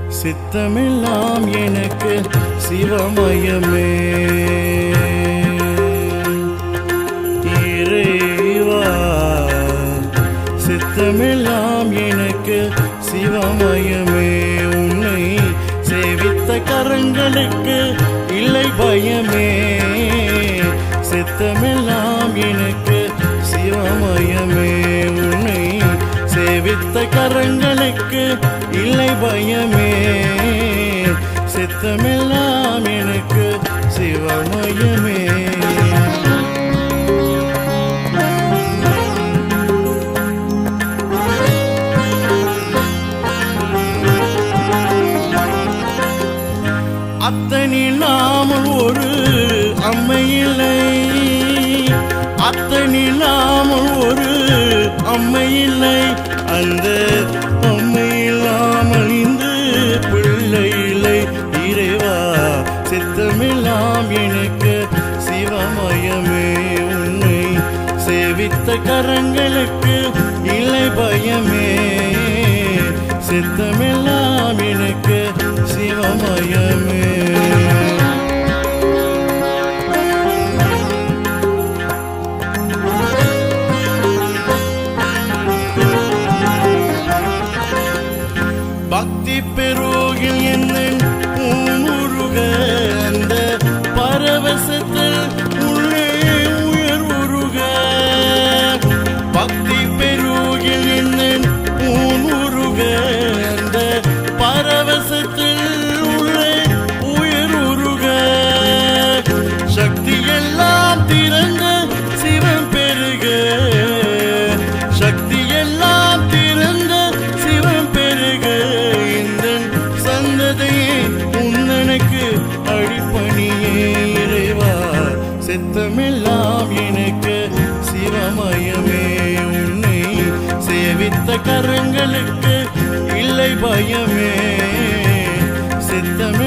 சித்தமெல்லாம் எனக்கு சிவமயமே. இறைவா சித்தமெல்லாம் எனக்கு சிவமயமே. உன்னை சேவித்த கரங்களுக்கு இல்லை பயமே. சித்தமெல்லாம் எனக்கு சிவமயமே. உன்னை சேவித்த கரங்களுக்கு இல்லை பயமே. சித்தமெல்லாம் எனக்கு சிவமயமே. அத்தனில்லாமல் ஒரு அம்மையில்லை. அத்தனில்லாமல் ஒரு அம்மையில்லை. அந்த அம்மையில்லாமல் இந்த பிள்ளை இல்லை. இறைவா சித்தமெல்லாம் எனக்கு சிவமயமே. உன்னை சேவித்த கரங்களுக்கு இல்லை பயமே. சித்தமெல்லாம் எனக்கு சிவமயமே. பக்தி பெருகில் என்ன உருக அந்த பரவசத்தில் உள்ளே உயர் உருக. பக்தி பெருகில் என்ன உருக அந்த பரவசத்தில் உள்ளே உயர் உருக. சக்தி எல்லாம் திறந்த சிவம் பெருக. சக்தி எல்லாம் திறந்த சிவம் பெருக. உன்னனுக்கு அடிப்பணியே. இறைவா சித்தமெல்லாம் எனக்கு சிவமயமே. உன்னை சேவித்த கரங்களுக்கு இல்லை பயமே. சித்தமே